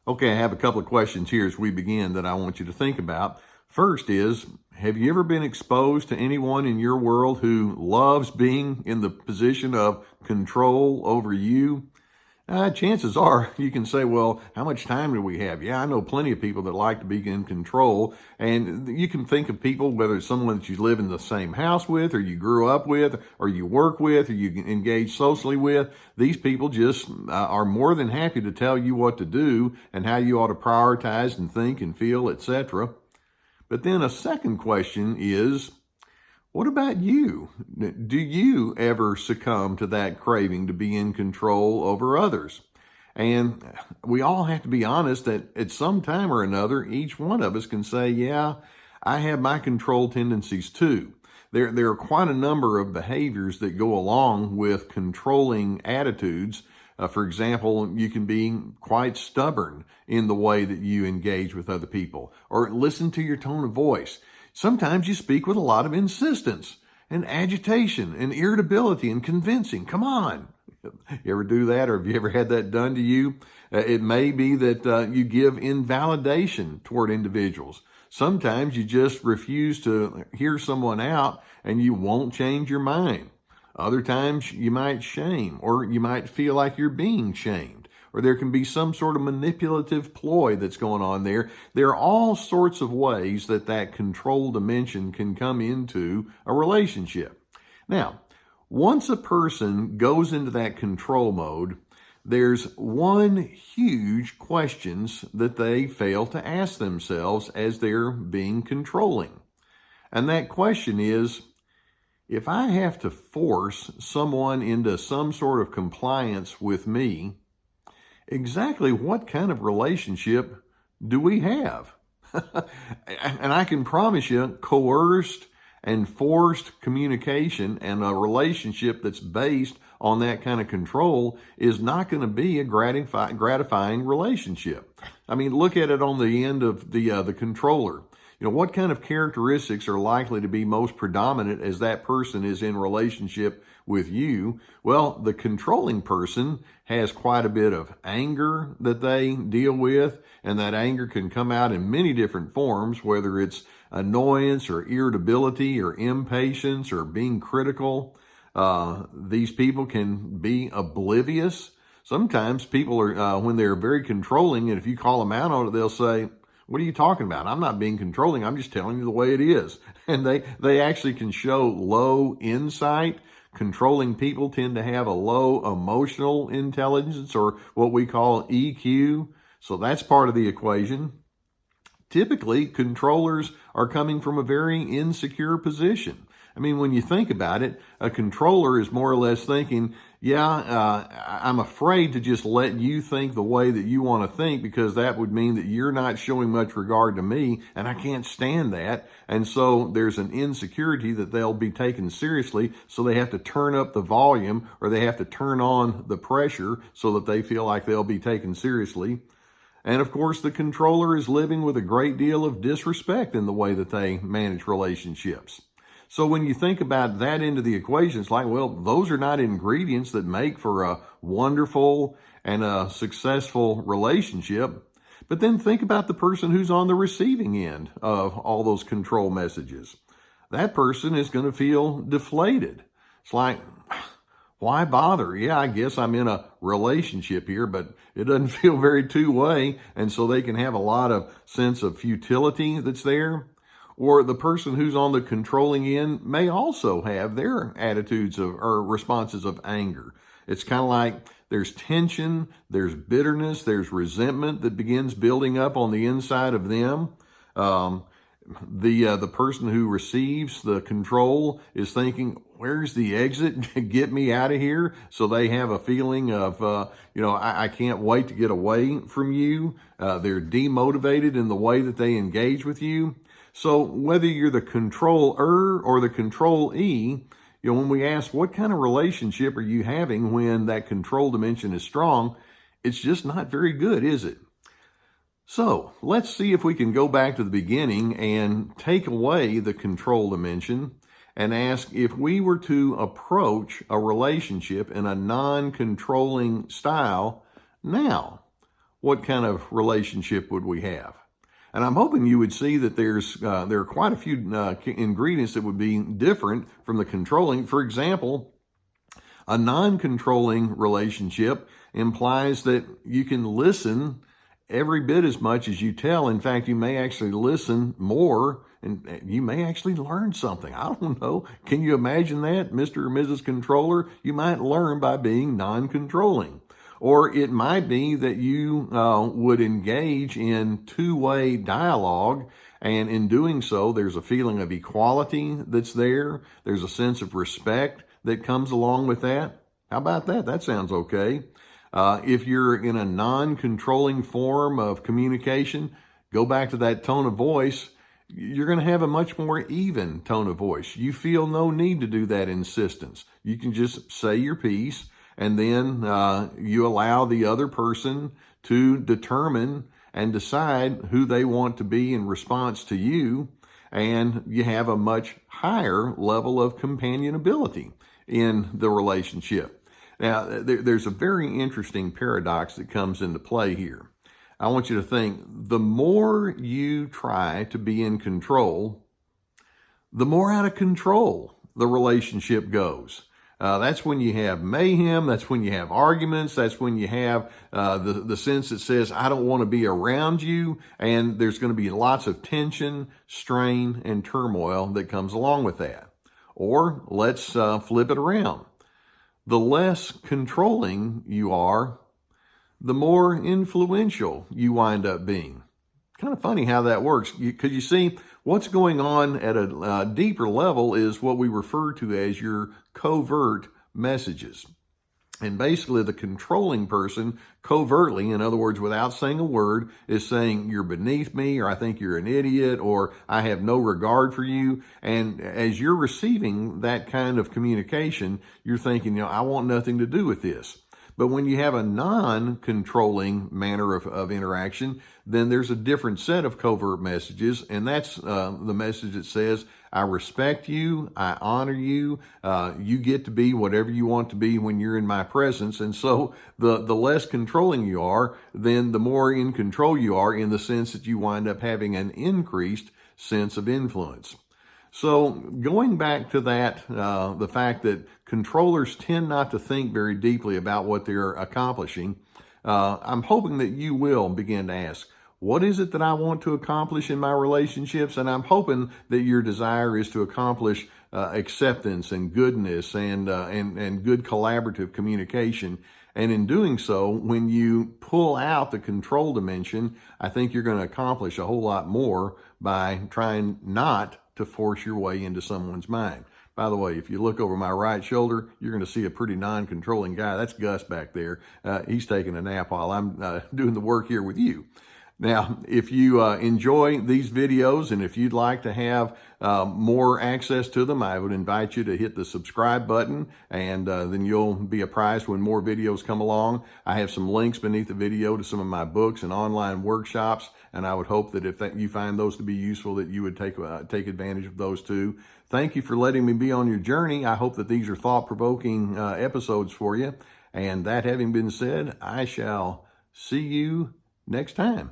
Okay, I have a couple of questions here as we begin that I want you to think about. First is, have you ever been exposed to anyone in your world who loves being in the position of control over you? Chances are you can say, well, how much time do we have? Yeah, I know plenty of people that like to be in control. And you can think of people, whether it's someone that you live in the same house with, or you grew up with, or you work with, or you engage socially with. These people just are more than happy to tell you what to do and how you ought to prioritize and think and feel, etc. But then a second question is, what about you? Do you ever succumb to that craving to be in control over others? And we all have to be honest that at some time or another, each one of us can say, yeah, I have my control tendencies too. There are quite a number of behaviors that go along with controlling attitudes. For example, you can be quite stubborn in the way that you engage with other people, or listen to your tone of voice. Sometimes you speak with a lot of insistence and agitation and irritability and convincing. Come on. You ever do that, or have you ever had that done to you? It may be that you give invalidation toward individuals. Sometimes you just refuse to hear someone out and you won't change your mind. Other times you might shame, or you might feel like you're being shamed, or there can be some sort of manipulative ploy that's going on there. There are all sorts of ways that control dimension can come into a relationship. Now, once a person goes into that control mode, there's one huge question that they fail to ask themselves as they're being controlling. And that question is, if I have to force someone into some sort of compliance with me, exactly what kind of relationship do we have? And I can promise you, coerced and forced communication and a relationship that's based on that kind of control is not going to be a gratifying relationship. I mean, look at it on the end of the controller. You know, what kind of characteristics are likely to be most predominant as that person is in relationship with you? Well, the controlling person has quite a bit of anger that they deal with, and that anger can come out in many different forms, whether it's annoyance or irritability or impatience or being critical. These people can be oblivious. Sometimes people are, when they're very controlling, and if you call them out on it, they'll say, what are you talking about? I'm not being controlling. I'm just telling you the way it is. And they actually can show low insight. Controlling people tend to have a low emotional intelligence, or what we call EQ. So that's part of the equation. Typically, controllers are coming from a very insecure position. I mean, when you think about it, a controller is more or less thinking, I'm afraid to just let you think the way that you want to think, because that would mean that you're not showing much regard to me, and I can't stand that. And so there's an insecurity that they'll be taken seriously, so they have to turn up the volume, or they have to turn on the pressure so that they feel like they'll be taken seriously. And of course, the controller is living with a great deal of disrespect in the way that they manage relationships. So when you think about that into the equation, it's like, well, those are not ingredients that make for a wonderful and a successful relationship. But then think about the person who's on the receiving end of all those control messages. That person is going to feel deflated. It's like, why bother? Yeah, I guess I'm in a relationship here, but it doesn't feel very two-way. And so they can have a lot of sense of futility that's there. Or the person who's on the controlling end may also have their attitudes or responses of anger. It's kind of like there's tension, there's bitterness, there's resentment that begins building up on the inside of them. The person who receives the control is thinking, where's the exit? Get me out of here. So they have a feeling of, I can't wait to get away from you. They're demotivated in the way that they engage with you. So whether you're the controller or the controlee, when we ask what kind of relationship are you having when that control dimension is strong, it's just not very good, is it? So let's see if we can go back to the beginning and take away the control dimension and ask, if we were to approach a relationship in a non-controlling style now, what kind of relationship would we have? And I'm hoping you would see that there are quite a few ingredients that would be different from the controlling. For example, a non-controlling relationship implies that you can listen every bit as much as you tell. In fact, you may actually listen more and you may actually learn something. I don't know. Can you imagine that, Mr. or Mrs. Controller? You might learn by being non-controlling. Or it might be that you would engage in two-way dialogue, and in doing so, there's a feeling of equality that's there. There's a sense of respect that comes along with that. How about that? That sounds okay. If you're in a non-controlling form of communication, go back to that tone of voice. You're going to have a much more even tone of voice. You feel no need to do that insistence. You can just say your piece, and then you allow the other person to determine and decide who they want to be in response to you, and you have a much higher level of companionability in the relationship. Now, there's a very interesting paradox that comes into play here. I want you to think, the more you try to be in control, the more out of control the relationship goes. That's when you have mayhem. That's when you have arguments. That's when you have the sense that says, I don't want to be around you. And there's going to be lots of tension, strain, and turmoil that comes along with that. Or let's flip it around. The less controlling you are, the more influential you wind up being. Kind of funny how that works, because you see, what's going on at a deeper level is what we refer to as your covert messages. And basically, the controlling person covertly, in other words, without saying a word, is saying, you're beneath me, or I think you're an idiot, or I have no regard for you. And as you're receiving that kind of communication, you're thinking, I want nothing to do with this. But when you have a non-controlling manner of interaction, then there's a different set of covert messages, and that's the message that says, I respect you, I honor you, you get to be whatever you want to be when you're in my presence. And so the less controlling you are, then the more in control you are, in the sense that you wind up having an increased sense of influence. So going back to that, the fact that controllers tend not to think very deeply about what they're accomplishing, I'm hoping that you will begin to ask, what is it that I want to accomplish in my relationships? And I'm hoping that your desire is to accomplish acceptance and goodness and good collaborative communication. And in doing so, when you pull out the control dimension, I think you're going to accomplish a whole lot more by trying not to force your way into someone's mind. By the way, if you look over my right shoulder, you're going to see a pretty non-controlling guy. That's Gus back there. He's taking a nap while I'm doing the work here with you. Now, if you enjoy these videos and if you'd like to have more access to them, I would invite you to hit the subscribe button, and then you'll be apprised when more videos come along. I have some links beneath the video to some of my books and online workshops, and I would hope that if you find those to be useful, that you would take advantage of those too. Thank you for letting me be on your journey. I hope that these are thought-provoking episodes for you. And that having been said, I shall see you next time.